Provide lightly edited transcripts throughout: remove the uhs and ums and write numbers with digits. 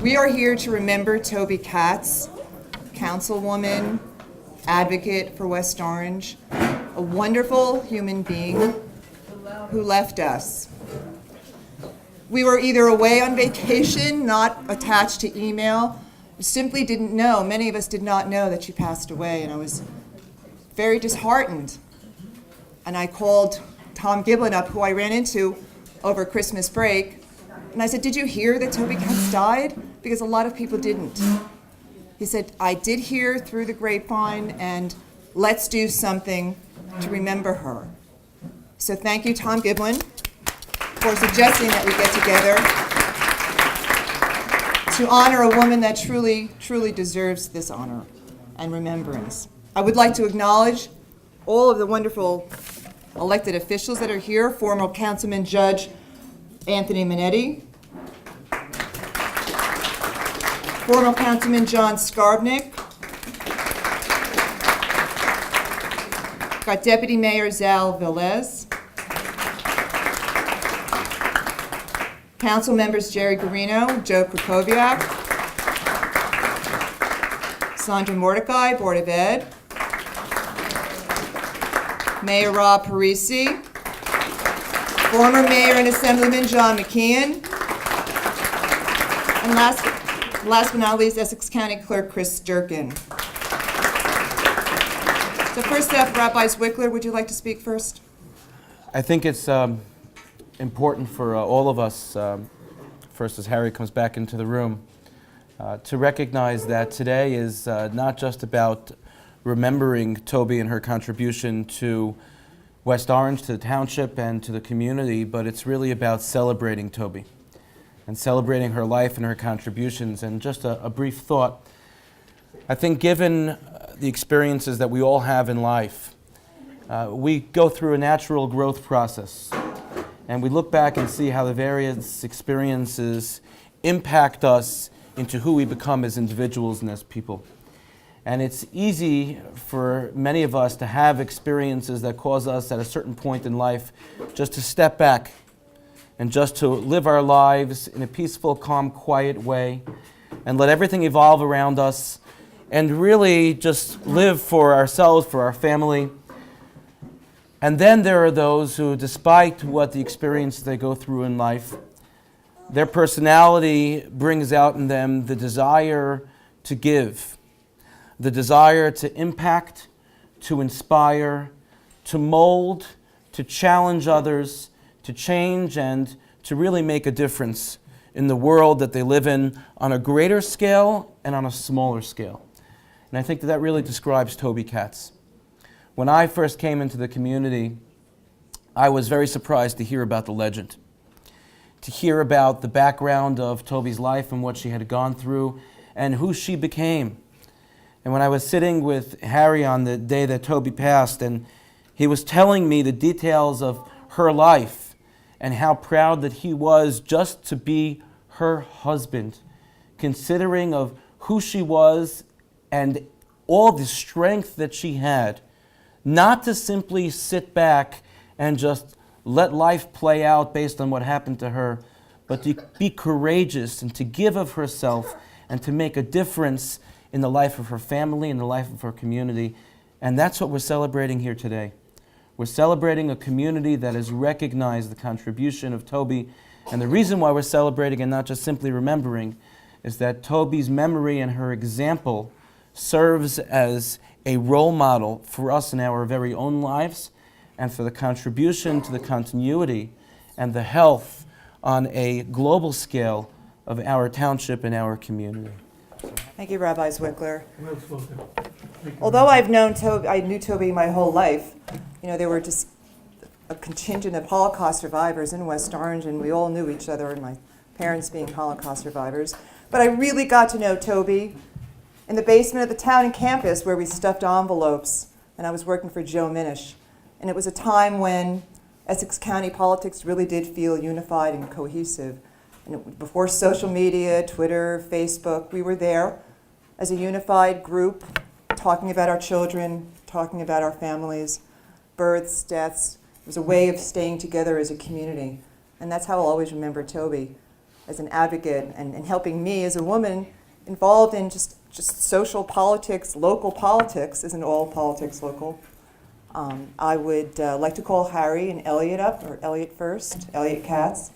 We are here to remember Toby Katz, councilwoman, advocate for West Orange, a wonderful human being who left us. We were either away on vacation, not attached to email, simply didn't know, many of us did not know that she passed away, and I was very disheartened. And I called Tom Giblin up, who I ran into over Christmas break, and I said, "Did you hear that Toby Katz died?" Because a lot of people didn't. He said, "I did hear through the grapevine, and let's do something to remember her." So thank you, Tom Giblin, for suggesting that we get together to honor a woman that truly, truly deserves this honor and remembrance. I would like to acknowledge all of the wonderful elected officials that are here, former Councilman Judge Anthony Minetti, former Councilman John Skarbnik, got Deputy Mayor Zal Velez, Council members Jerry Garino, Joe Krakowiak, Sandra Mordecai, Board of Ed, Mayor Rob Parisi, former Mayor and Assemblyman John McKeon, and last but not least, Essex County Clerk Chris Durkin. So first up, Rabbi Zwickler, would you like to speak first? I think it's important for all of us, first as Harry comes back into the room, to recognize that today is not just about remembering Toby and her contribution to West Orange, to the township, and to the community, but it's really about celebrating Toby and celebrating her life and her contributions. And just a brief thought, I think given the experiences that we all have in life, we go through a natural growth process. And we look back and see how the various experiences impact us into who we become as individuals and as people. And it's easy for many of us to have experiences that cause us at a certain point in life just to step back and just to live our lives in a peaceful, calm, quiet way and let everything evolve around us and really just live for ourselves, for our family. And then there are those who, despite what the experience they go through in life, their personality brings out in them the desire to give, the desire to impact, to inspire, to mold, to challenge others, to change, and to really make a difference in the world that they live in on a greater scale and on a smaller scale. And I think that really describes Toby Katz. When I first came into the community, I was very surprised to hear about the legend, to hear about the background of Toby's life and what she had gone through and who she became. And when I was sitting with Harry on the day that Toby passed, and he was telling me the details of her life and how proud that he was just to be her husband, considering of who she was and all the strength that she had, not to simply sit back and just let life play out based on what happened to her, but to be courageous and to give of herself and to make a difference in the life of her family and the life of her community. And that's what we're celebrating here today. We're celebrating a community that has recognized the contribution of Toby. And the reason why we're celebrating and not just simply remembering is that Toby's memory and her example serves as a role model for us in our very own lives and for the contribution to the continuity and the health on a global scale of our township and our community. Thank you, Rabbi Zwickler. Although I knew Toby my whole life, there were just a contingent of Holocaust survivors in West Orange, and we all knew each other, and my parents being Holocaust survivors. But I really got to know Toby in the basement of the town and campus where we stuffed envelopes, and I was working for Joe Minish. And it was a time when Essex County politics really did feel unified and cohesive. And before social media, Twitter, Facebook, we were there as a unified group, talking about our children, talking about our families, births, deaths. It was a way of staying together as a community. And that's how I'll always remember Toby. as an advocate and helping me as a woman involved in just social politics, local politics, isn't all politics local. I would like to call Harry and Elliot up, or Elliot first, Elliot Katz.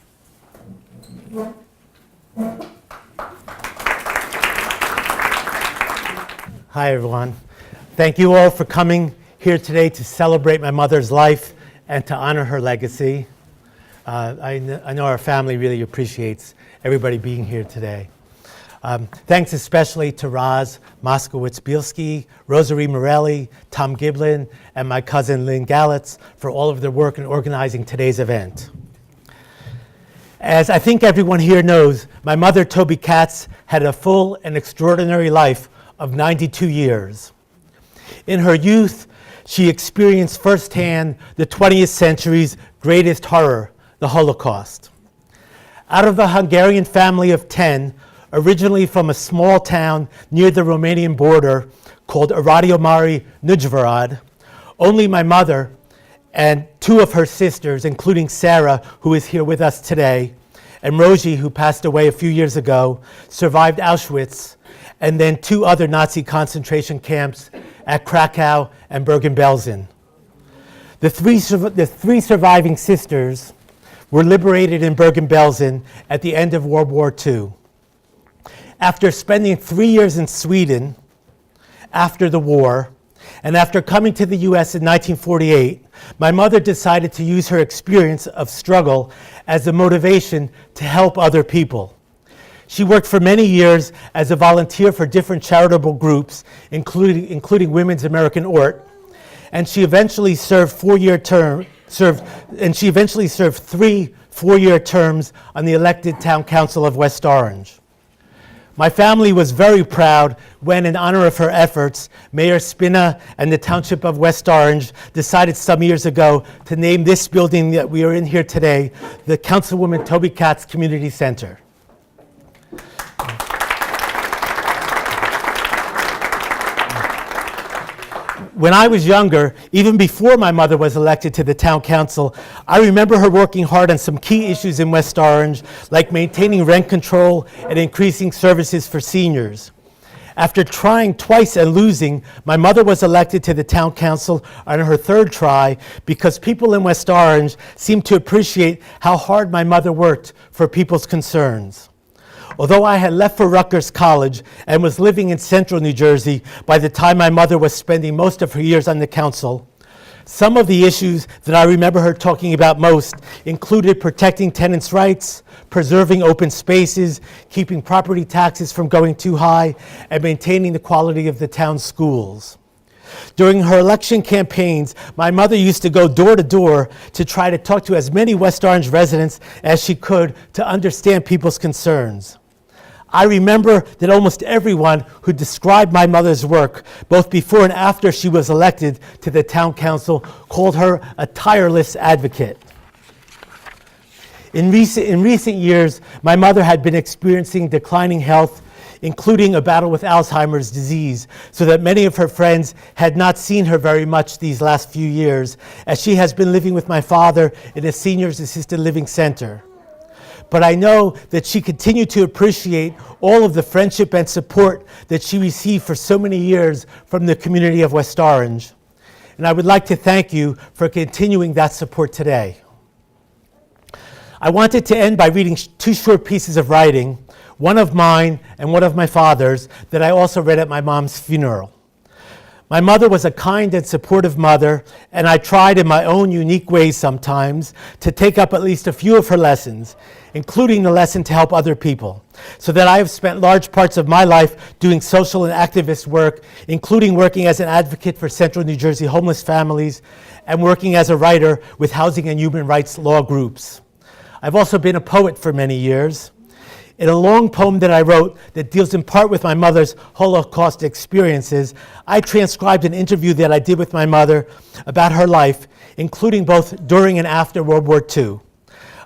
Hi, everyone. Thank you all for coming here today to celebrate my mother's life and to honor her legacy. I know our family really appreciates everybody being here today. Thanks especially to Roz Moskowitz-Bielski, Rosary Morelli, Tom Giblin, and my cousin Lynn Galitz for all of their work in organizing today's event. As I think everyone here knows, my mother, Toby Katz, had a full and extraordinary life of 92 years. In her youth, she experienced firsthand the 20th century's greatest horror, the Holocaust. Out of a Hungarian family of 10, originally from a small town near the Romanian border called Aradiomari Nujvarad, only my mother and two of her sisters, including Sarah, who is here with us today, and Rosie, who passed away a few years ago, survived Auschwitz, and then two other Nazi concentration camps at Krakow and Bergen-Belsen. The three surviving sisters were liberated in Bergen-Belsen at the end of World War II. After spending 3 years in Sweden after the war, and after coming to the US in 1948, my mother decided to use her experience of struggle as a motivation to help other people. She worked for many years as a volunteer for different charitable groups, including Women's American Ort, and she eventually served 3 four-year terms on the elected Town Council of West Orange. My family was very proud when, in honor of her efforts, Mayor Spina and the Township of West Orange decided some years ago to name this building that we are in here today the Councilwoman Toby Katz Community Center. When I was younger, even before my mother was elected to the town council, I remember her working hard on some key issues in West Orange, like maintaining rent control and increasing services for seniors. After trying twice and losing, my mother was elected to the town council on her third try because people in West Orange seemed to appreciate how hard my mother worked for people's concerns. Although I had left for Rutgers College and was living in central New Jersey by the time my mother was spending most of her years on the council, some of the issues that I remember her talking about most included protecting tenants' rights, preserving open spaces, keeping property taxes from going too high, and maintaining the quality of the town's schools. During her election campaigns, my mother used to go door to door to try to talk to as many West Orange residents as she could to understand people's concerns. I remember that almost everyone who described my mother's work, both before and after she was elected to the town council, called her a tireless advocate. In recent years, my mother had been experiencing declining health, including a battle with Alzheimer's disease, so that many of her friends had not seen her very much these last few years, as she has been living with my father in a seniors assisted living center. But I know that she continued to appreciate all of the friendship and support that she received for so many years from the community of West Orange. And I would like to thank you for continuing that support today. I wanted to end by reading two short pieces of writing, one of mine and one of my father's, that I also read at my mom's funeral. My mother was a kind and supportive mother, and I tried in my own unique ways sometimes to take up at least a few of her lessons, including the lesson to help other people, so that I have spent large parts of my life doing social and activist work, including working as an advocate for Central New Jersey homeless families and working as a writer with housing and human rights law groups. I've also been a poet for many years. In a long poem that I wrote that deals in part with my mother's Holocaust experiences, I transcribed an interview that I did with my mother about her life, including both during and after World War II.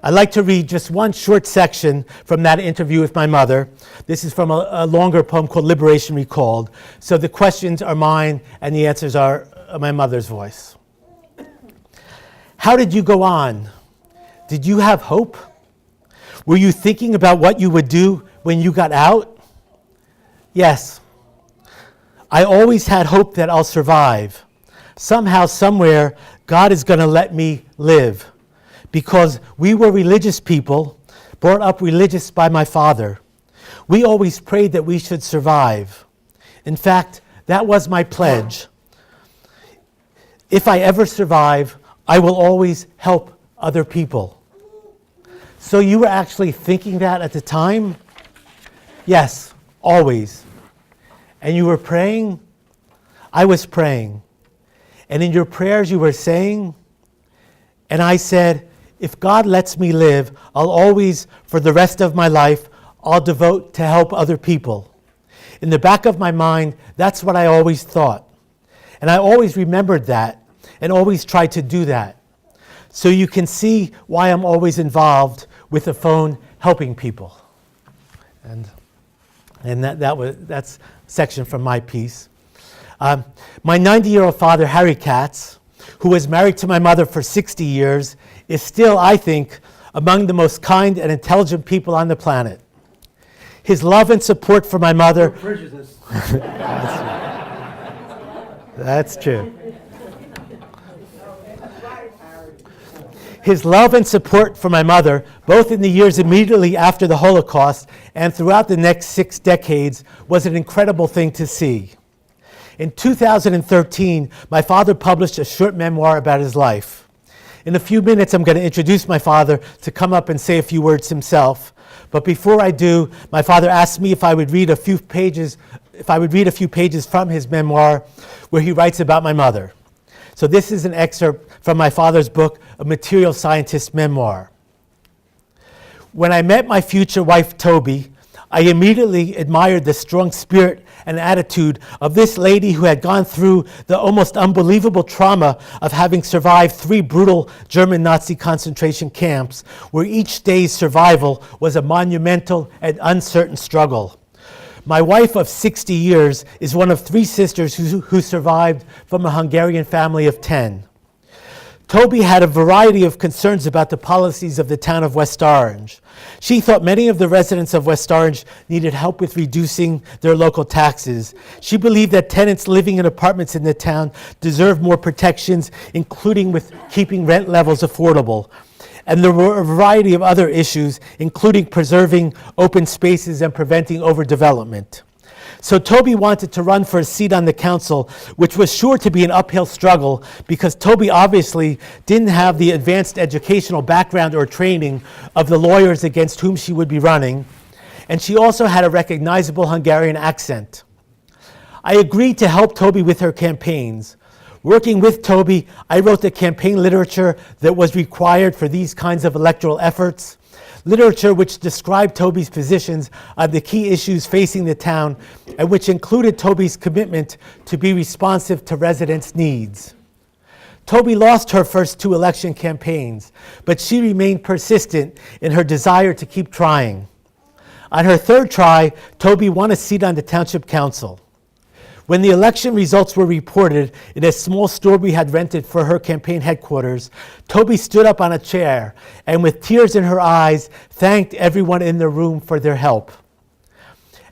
I'd like to read just one short section from that interview with my mother. This is from a longer poem called Liberation Recalled. So the questions are mine and the answers are my mother's voice. How did you go on? Did you have hope? Were you thinking about what you would do when you got out? Yes. I always had hope that I'll survive. Somehow, somewhere, God is going to let me live. Because we were religious people, brought up religious by my father. We always prayed that we should survive. In fact, that was my pledge. If I ever survive, I will always help other people. So you were actually thinking that at the time? Yes, always. And you were praying? I was praying. And in your prayers you were saying, and I said, if God lets me live, I'll always, for the rest of my life, I'll devote to help other people. In the back of my mind, that's what I always thought. And I always remembered that and always tried to do that. So you can see why I'm always involved with the phone helping people. And that's a section from my piece. My 90-year-old father, Harry Katz, who was married to my mother for 60 years, is still, I think, among the most kind and intelligent people on the planet. His love and support for my mother... That's true. His love and support for my mother, both in the years immediately after the Holocaust and throughout the next 6 decades, was an incredible thing to see. In 2013, my father published a short memoir about his life. In a few minutes, I'm going to introduce my father to come up and say a few words himself. But before I do, my father asked me if I would read a few pages from his memoir where he writes about my mother. So this is an excerpt from my father's book, A Material Scientist's Memoir. When I met my future wife, Toby, I immediately admired the strong spirit and attitude of this lady who had gone through the almost unbelievable trauma of having survived 3 brutal German Nazi concentration camps, where each day's survival was a monumental and uncertain struggle. My wife of 60 years is one of 3 sisters who survived from a Hungarian family of 10. Toby had a variety of concerns about the policies of the town of West Orange. She thought many of the residents of West Orange needed help with reducing their local taxes. She believed that tenants living in apartments in the town deserved more protections, including with keeping rent levels affordable. And there were a variety of other issues, including preserving open spaces and preventing overdevelopment. So Toby wanted to run for a seat on the council, which was sure to be an uphill struggle because Toby obviously didn't have the advanced educational background or training of the lawyers against whom she would be running, and she also had a recognizable Hungarian accent. I agreed to help Toby with her campaigns. Working with Toby, I wrote the campaign literature that was required for these kinds of electoral efforts, literature which described Toby's positions on the key issues facing the town and which included Toby's commitment to be responsive to residents' needs. Toby lost her first 2 election campaigns, but she remained persistent in her desire to keep trying. On her 3rd try, Toby won a seat on the township council. When the election results were reported in a small store we had rented for her campaign headquarters, Toby stood up on a chair and with tears in her eyes thanked everyone in the room for their help.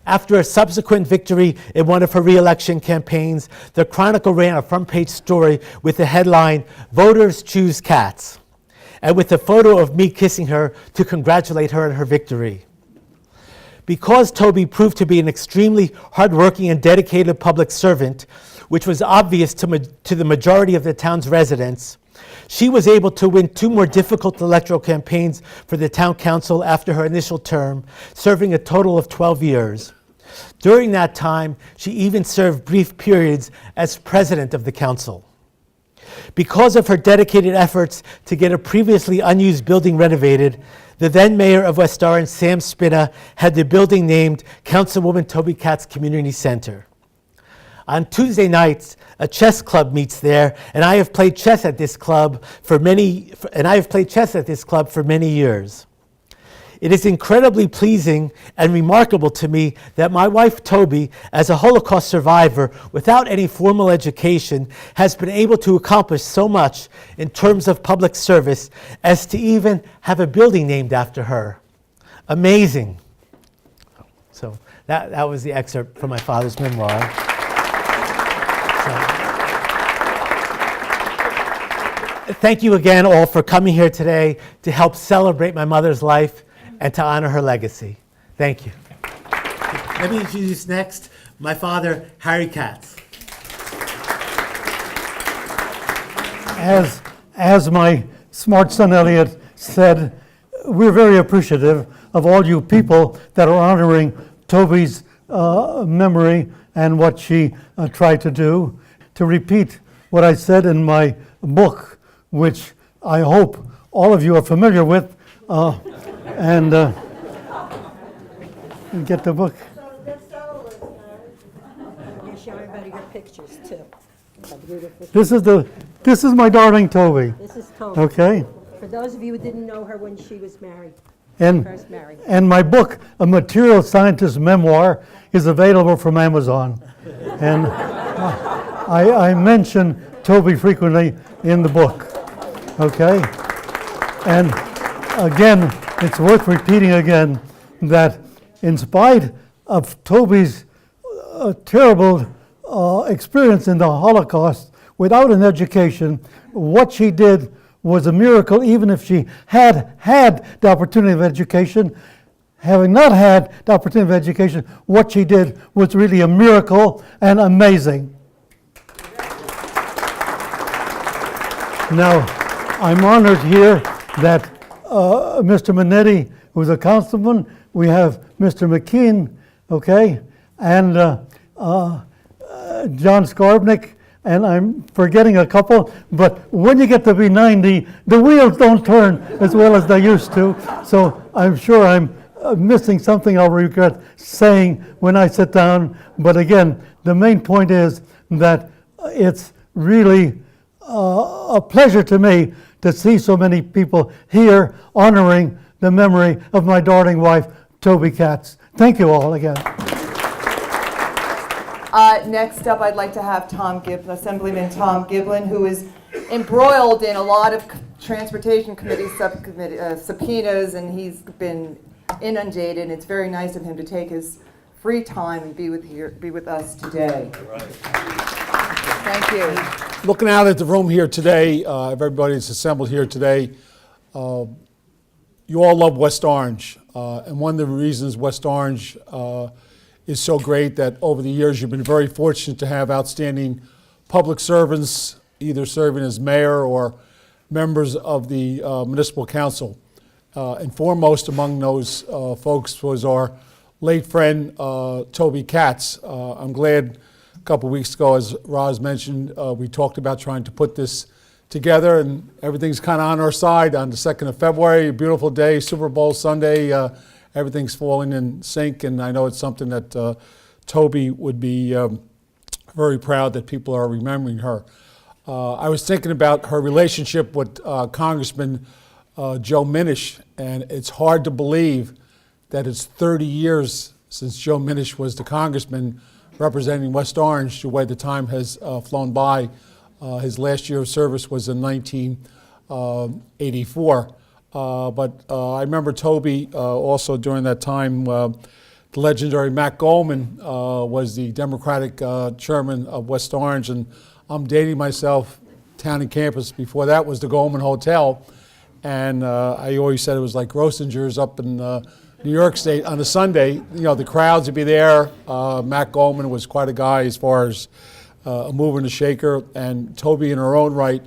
After a subsequent victory in one of her re-election campaigns, the Chronicle ran a front-page story with the headline, "Voters Choose Katz," and with a photo of me kissing her to congratulate her on her victory. Because Toby proved to be an extremely hardworking and dedicated public servant, which was obvious to the majority of the town's residents, she was able to win 2 more difficult electoral campaigns for the town council after her initial term, serving a total of 12 years. During that time, she even served brief periods as president of the council. Because of her dedicated efforts to get a previously unused building renovated, the then mayor of West Orange, Sam Spina, had the building named Councilwoman Toby Katz Community Center. On Tuesday nights, a chess club meets there, and I have played chess at this club for many years. It is incredibly pleasing and remarkable to me that my wife Toby, as a Holocaust survivor without any formal education, has been able to accomplish so much in terms of public service as to even have a building named after her. amazing. So that was the excerpt from my father's memoir. So, thank you again all for coming here today to help celebrate my mother's life and to honor her legacy. Thank you. Let me introduce next my father, Harry Katz. As my smart son Elliot said, we're very appreciative of all you people that are honoring Toby's memory and what she tried to do. To repeat what I said in my book, which I hope all of you are familiar with, and get the book. You show everybody your pictures too. A beautiful. This is my darling Toby. This is Toby. Okay, For those of you who didn't know her when she was married, and first married. and my book, A Material Scientist Memoir, is available from Amazon, and I mention Toby frequently in the book. Okay, and again, it's worth repeating again that in spite of Toby's terrible experience in the Holocaust, without an education, what she did was a miracle. Even if she had the opportunity of education, having not had the opportunity of education, what she did was really a miracle and amazing. Now, I'm honored here that Mr. Minetti, who's a councilman, we have Mr. McKean, okay, and John Skarbnik, and I'm forgetting a couple, but when you get to be 90, the wheels don't turn as well as they used to, so I'm sure I'm missing something I'll regret saying when I sit down, but again, the main point is that it's really a pleasure to me to see so many people here honoring the memory of my darling wife, Toby Katz. Thank you all again. Next up, I'd like to have Assemblyman Tom Giblin, who is embroiled in a lot of Transportation Committee subpoenas, and he's been inundated. And it's very nice of him to take his free time and be with us today. Thank you. Looking out at the room here today, everybody that's assembled here today, you all love West Orange. And one of the reasons West Orange is so great that over the years you've been very fortunate to have outstanding public servants, either serving as mayor or members of the municipal council. And foremost among those folks was our late friend, Toby Katz. I'm glad a couple weeks ago, as Roz mentioned, we talked about trying to put this together, and everything's kind of on our side on the 2nd of February, a beautiful day, Super Bowl Sunday, everything's falling in sync, and I know it's something that Toby would be very proud that people are remembering her. I was thinking about her relationship with Congressman Joe Minish, and it's hard to believe that it's 30 years since Joe Minish was the congressman representing West Orange, the way the time has flown by. His last year of service was in 1984. But I remember Toby also during that time, the legendary Matt Goldman was the Democratic chairman of West Orange, and I'm dating myself, town and campus. Before that was the Goldman Hotel, and I always said it was like Grossinger's up in New York State on a Sunday. You know, the crowds would be there. Matt Goldman was quite a guy as far as a mover and a shaker, and Toby in her own right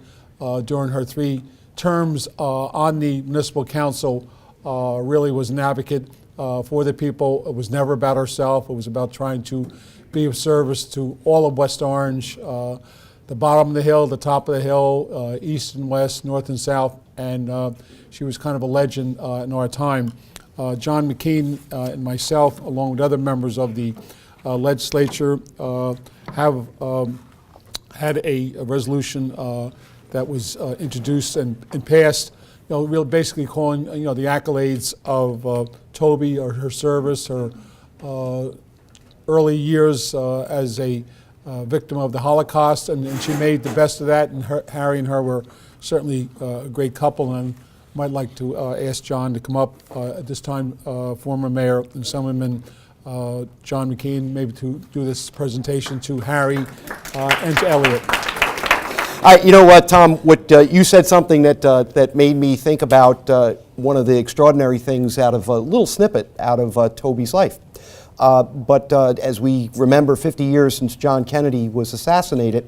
during her 3 terms on the municipal council really was an advocate for the people. It was never about herself. It was about trying to be of service to all of West Orange, the bottom of the hill, the top of the hill, east and west, north and south, and she was kind of a legend in our time. John McKean and myself, along with other members of the legislature, have had a resolution that was introduced and passed, really basically calling, the accolades of Toby or her service, her early years as a victim of the Holocaust, and she made the best of that, and Harry and her were certainly a great couple, and might like to ask John to come up at this time, former Mayor and Assemblyman John McKean, maybe to do this presentation to Harry and to Elliot. You know what, Tom? What you said something that made me think about one of the extraordinary things out of a little snippet out of Toby's life. But as we remember, 50 years since John Kennedy was assassinated,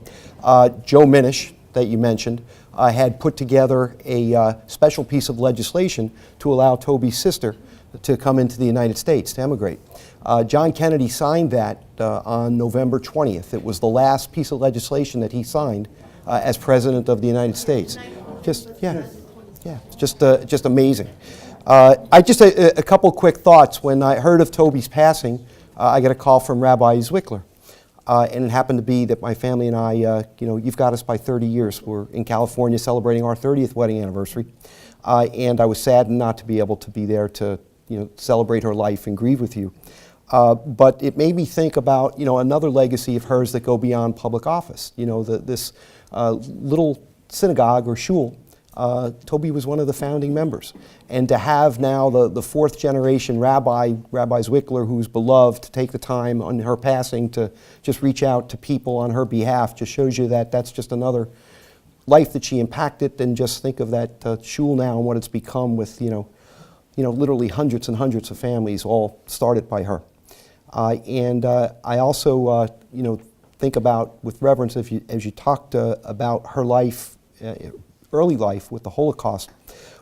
Joe Minish, that you mentioned, had put together a special piece of legislation to allow Toby's sister to come into the United States to emigrate. John Kennedy signed that on November 20th. It was the last piece of legislation that he signed as President of the United States. It's just amazing. A couple quick thoughts. When I heard of Toby's passing, I got a call from Rabbi Zwickler. And it happened to be that my family and I, you've got us by 30 years. We're in California celebrating our 30th wedding anniversary. And I was saddened not to be able to be there to, celebrate her life and grieve with you. But it made me think about, another legacy of hers that go beyond public office. This little synagogue or shul, Toby was one of the founding members. And to have now the fourth generation Rabbi Zwickler, who's beloved, to take the time on her passing to just reach out to people on her behalf just shows you that that's just another life that she impacted. And just think of that shul now and what it's become with, literally hundreds and hundreds of families all started by her. And I also, think about with reverence as you talked about her life, early life with the Holocaust.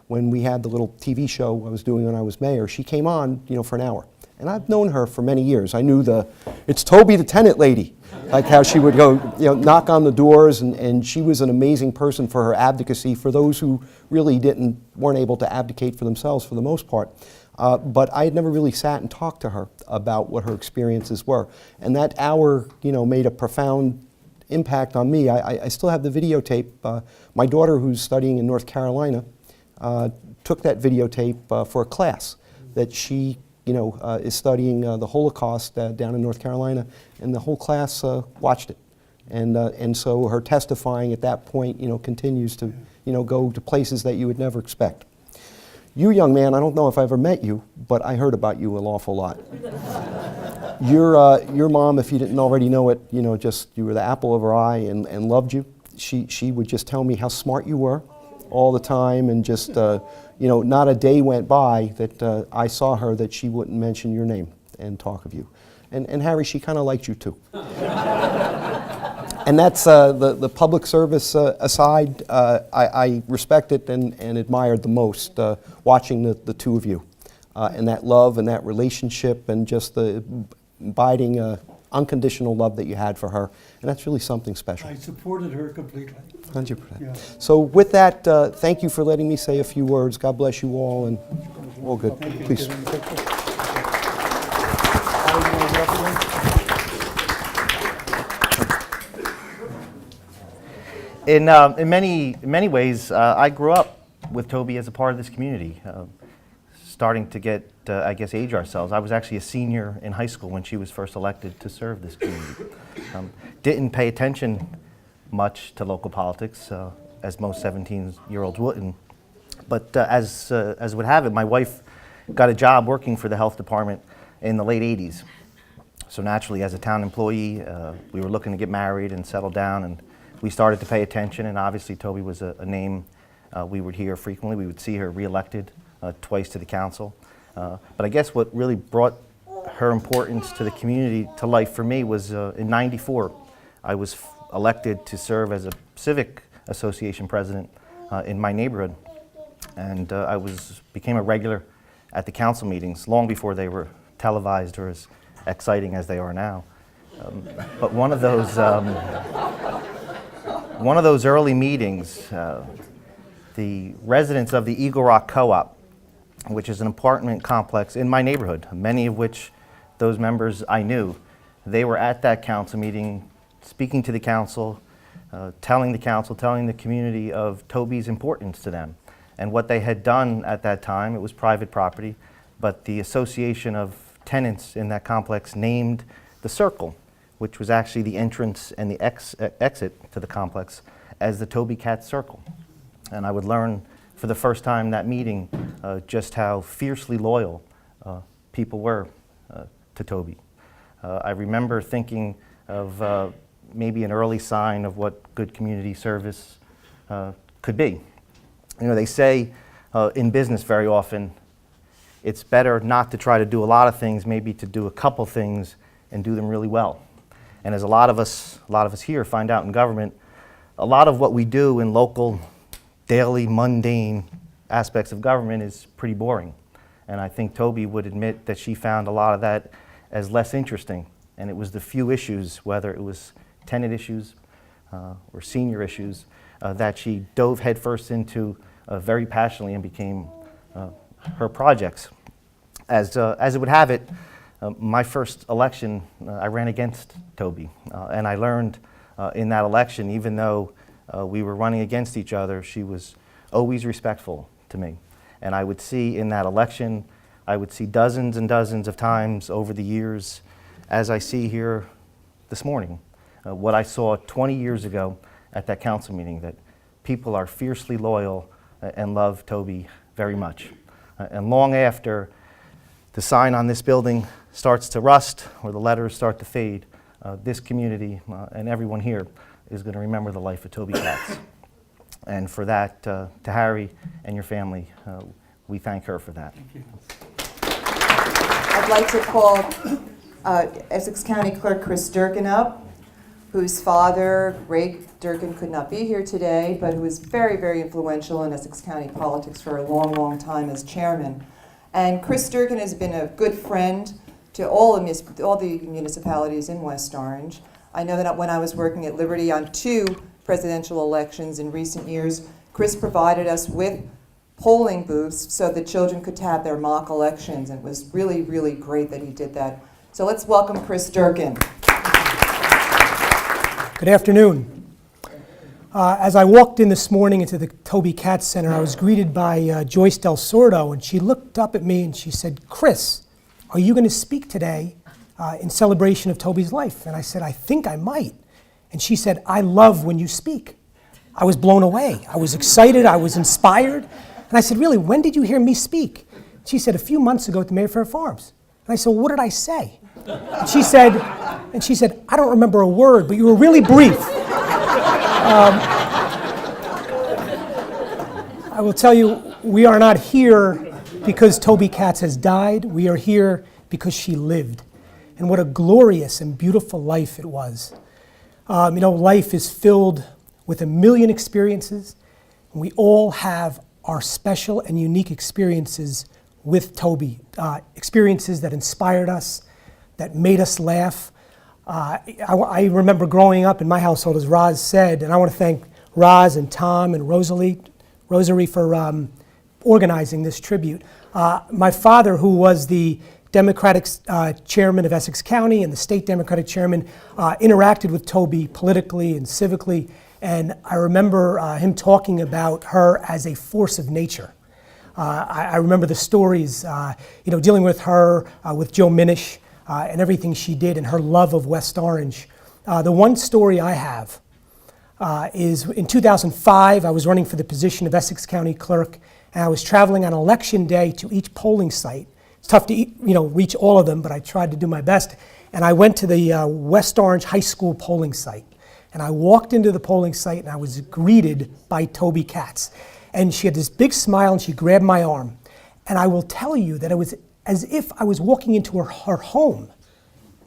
When we had the little TV show I was doing when I was mayor, she came on, for an hour. And I've known her for many years. I knew it's Toby the tenant lady, like how she would go, knock on the doors, and she was an amazing person for her advocacy for those who really weren't able to advocate for themselves for the most part. But I had never really sat and talked to her about what her experiences were. And that hour, made a profound impact on me. I still have the videotape. My daughter, who's studying in North Carolina, took that videotape for a class that she, is studying the Holocaust down in North Carolina, and the whole class watched it. And so her testifying at that point, continues to, go to places that you would never expect. You, young man, I don't know if I ever met you, but I heard about you an awful lot. Your mom, if you didn't already know it, you were the apple of her eye and loved you. She would just tell me how smart you were all the time, and just, not a day went by that I saw her that she wouldn't mention your name and talk of you. And Harry, she kind of liked you too. And that's the public service aside, I respect it and admired the most watching the two of you. And that love and that relationship and just the abiding unconditional love that you had for her. And that's really something special. I supported her completely. 100%. Yeah. So with that, thank you for letting me say a few words. God bless you all, and all good. Please. In many ways, I grew up with Toby as a part of this community, starting to get, age ourselves. I was actually a senior in high school when she was first elected to serve this community. Didn't pay attention much to local politics, as most 17-year-olds wouldn't. But as would have it, my wife got a job working for the health department in the late 80s. So naturally, as a town employee, we were looking to get married and settle down, and we started to pay attention, and obviously Toby was a name we would hear frequently. We would see her reelected twice to the council. But I guess what really brought her importance to the community to life for me was in '94. I was elected to serve as a civic association president in my neighborhood. And I became a regular at the council meetings long before they were televised or as exciting as they are now. But one of those early meetings, the residents of the Eagle Rock Co-op, which is an apartment complex in my neighborhood, many of which those members I knew, they were at that council meeting, speaking to the council, telling the community of Toby's importance to them and what they had done at that time. It was private property, but the association of tenants in that complex named the circle, which was actually the entrance and the exit to the complex, as the Toby Katz Circle. And I would learn for the first time that meeting just how fiercely loyal people were to Toby. I remember thinking of maybe an early sign of what good community service could be. You know, they say in business very often, it's better not to try to do a lot of things, maybe to do a couple things and do them really well. And as a lot of us here find out in government, a lot of what we do in local, daily, mundane aspects of government is pretty boring. And I think Toby would admit that she found a lot of that as less interesting. And it was the few issues, whether it was tenant issues or senior issues, that she dove headfirst into very passionately and became her projects. As it would have it, my first election, I ran against Toby. And I learned in that election, even though we were running against each other, she was always respectful to me. And I would see in that election, I would see dozens and dozens of times over the years, as I see here this morning, what I saw 20 years ago at that council meeting, that people are fiercely loyal and love Toby very much. And long after the sign on this building starts to rust or the letters start to fade, this community and everyone here is going to remember the life of Toby Katz. And for that, to Harry and your family, we thank her for that. Thank you. I'd like to call Essex County Clerk Chris Durkin up, whose father, Ray Durkin, could not be here today, but who was very, very influential in Essex County politics for a long, long time as chairman. And Chris Durkin has been a good friend to all the municipalities in West Orange. I know that when I was working at Liberty on 2 presidential elections in recent years, Chris provided us with polling booths so the children could have their mock elections, and it was really, really great that he did that. So let's welcome Chris Durkin. Good afternoon. As I walked in this morning into the Toby Katz Center, I was greeted by Joyce Del Sordo, and she looked up at me and she said, "Chris, are you going to speak today in celebration of Toby's life?" And I said, "I think I might." And she said, "I love when you speak." I was blown away. I was excited. I was inspired. And I said, "Really, when did you hear me speak?" She said, "A few months ago at the Mayfair Farms." And I said, "Well, what did I say?" And she said, "I don't remember a word, but you were really brief." I will tell you, we are not here because Toby Katz has died. We are here because she lived. And what a glorious and beautiful life it was. Life is filled with a million experiences. And we all have our special and unique experiences with Toby, experiences that inspired us, that made us laugh. I remember growing up in my household, as Roz said, and I want to thank Roz and Tom and Rosary for organizing this tribute. My father, who was the Democratic chairman of Essex County and the state Democratic chairman, interacted with Toby politically and civically, and I remember him talking about her as a force of nature. I remember the stories, dealing with her, with Joe Minish, and everything she did and her love of West Orange. The one story I have is in 2005, I was running for the position of Essex County Clerk, and I was traveling on election day to each polling site. It's tough to reach all of them, but I tried to do my best. And I went to the West Orange High School polling site. And I walked into the polling site and I was greeted by Toby Katz. And she had this big smile and she grabbed my arm. And I will tell you that it was as if I was walking into her home.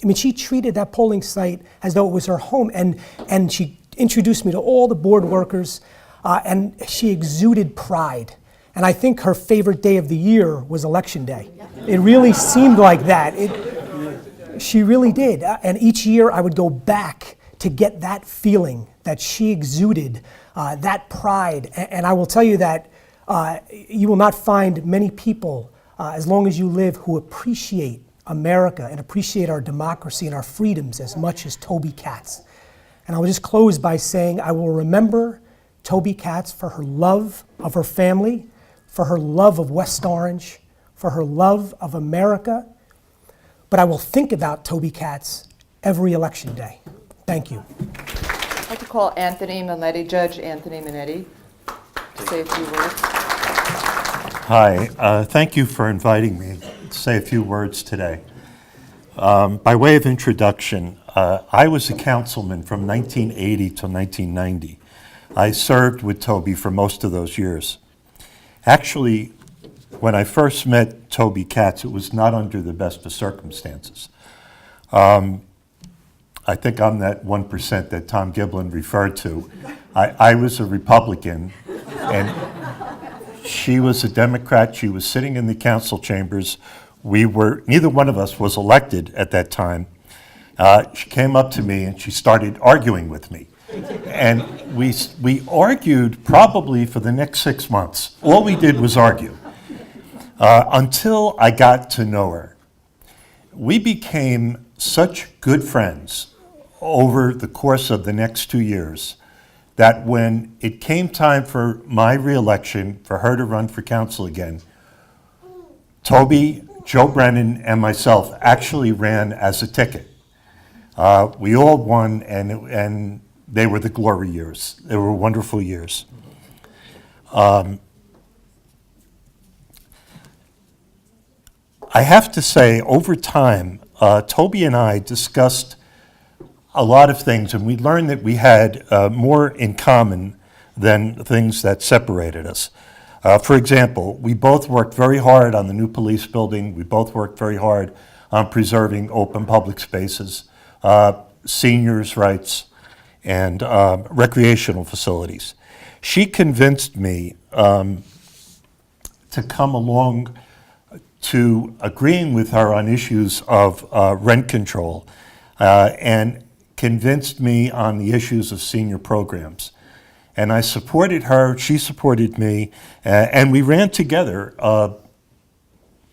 I mean, she treated that polling site as though it was her home. And she introduced me to all the board workers, and she exuded pride. And I think her favorite day of the year was election day. It really seemed like that. She really did. And each year I would go back to get that feeling that she exuded, that pride. And I will tell you that you will not find many people, as long as you live, who appreciate America and appreciate our democracy and our freedoms as much as Toby Katz. And I will just close by saying I will remember Toby Katz for her love of her family, for her love of West Orange, for her love of America. But I will think about Toby Katz every election day. Thank you. I'd like to call Anthony Minetti, Judge Anthony Minetti, to say a few words. Hi, thank you for inviting me to say a few words today. By way of introduction, I was a councilman from 1980 to 1990. I served with Toby for most of those years. Actually, when I first met Toby Katz, it was not under the best of circumstances. I think I'm that 1% that Tom Giblin referred to. I was a Republican, and she was a Democrat. She was sitting in the council chambers. Neither one of us was elected at that time. She came up to me and she started arguing with me. And we argued probably for the next 6 months. All we did was argue until I got to know her. We became such good friends over the course of the next 2 years that when it came time for my reelection, for her to run for council again, Toby, Joe Brennan, and myself actually ran as a ticket. We all won, and they were the glory years. They were wonderful years. I have to say, over time, Toby and I discussed a lot of things, and we learned that we had more in common than things that separated us. For example, we both worked very hard on the new police building. We both worked very hard on preserving open public spaces, seniors' rights, and recreational facilities. She convinced me to come along to agreeing with her on issues of rent control, and convinced me on the issues of senior programs. And I supported her, she supported me, and we ran together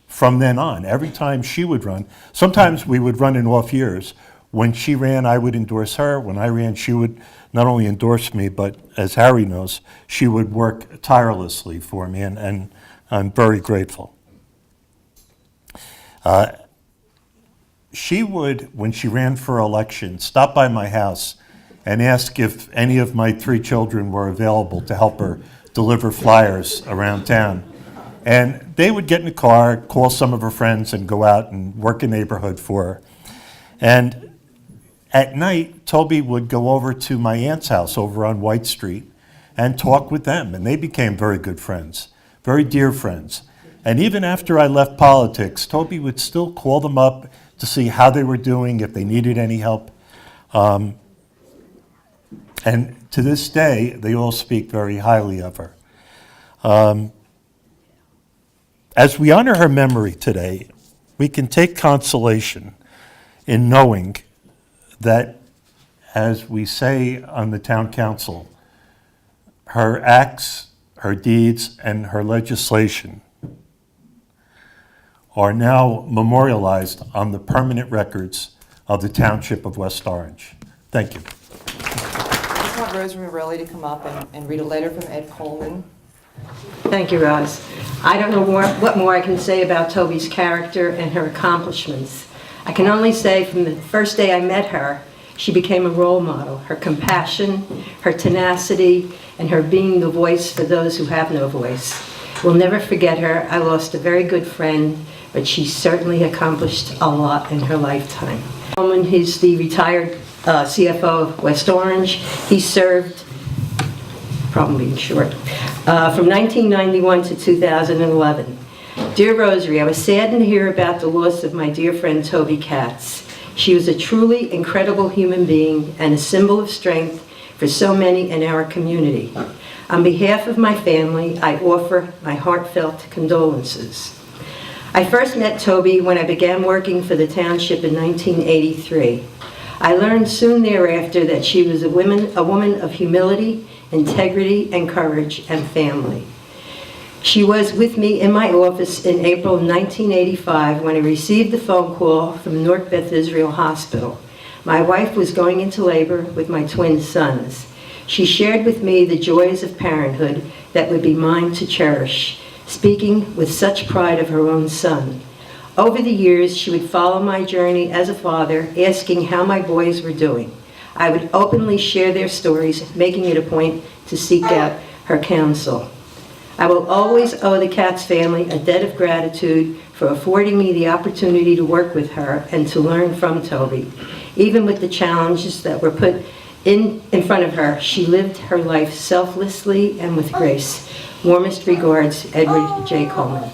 from then on. Every time she would run, sometimes we would run in off years. When she ran, I would endorse her. When I ran, she would not only endorse me, but as Harry knows, she would work tirelessly for me, and I'm very grateful. She would, when she ran for election, stop by my house and ask if any of my 3 children were available to help her deliver flyers around town. And they would get in a car, call some of her friends, and go out and work a neighborhood for her. And at night, Toby would go over to my aunt's house over on White Street and talk with them, and they became very good friends, very dear friends. And even after I left politics, Toby would still call them up to see how they were doing, if they needed any help. And to this day, they all speak very highly of her. As we honor her memory today, we can take consolation in knowing that, as we say on the town council, her acts, her deeds, and her legislation are now memorialized on the permanent records of the Township of West Orange. Thank you. I just want Rose Morelli to come up and read a letter from Ed Coleman. Thank you, Roz. I don't know what more I can say about Toby's character and her accomplishments. I can only say from the first day I met her, she became a role model. Her compassion, her tenacity, and her being the voice for those who have no voice. We'll never forget her. I lost a very good friend, but she certainly accomplished a lot in her lifetime. He's the retired CFO of West Orange. He served, probably in short, from 1991 to 2011. Dear Rosary, I was saddened to hear about the loss of my dear friend Toby Katz. She was a truly incredible human being and a symbol of strength for so many in our community. On behalf of my family, I offer my heartfelt condolences. I first met Toby when I began working for the township in 1983. I learned soon thereafter that she was a woman of humility, integrity, and courage, and family. She was with me in my office in April 1985 when I received the phone call from North Beth Israel Hospital. My wife was going into labor with my twin sons. She shared with me the joys of parenthood that would be mine to cherish, speaking with such pride of her own son. Over the years, she would follow my journey as a father, asking how my boys were doing. I would openly share their stories, making it a point to seek out her counsel. I will always owe the Katz family a debt of gratitude for affording me the opportunity to work with her and to learn from Toby. Even with the challenges that were put in front of her, she lived her life selflessly and with grace. Warmest regards, Edward J. Coleman.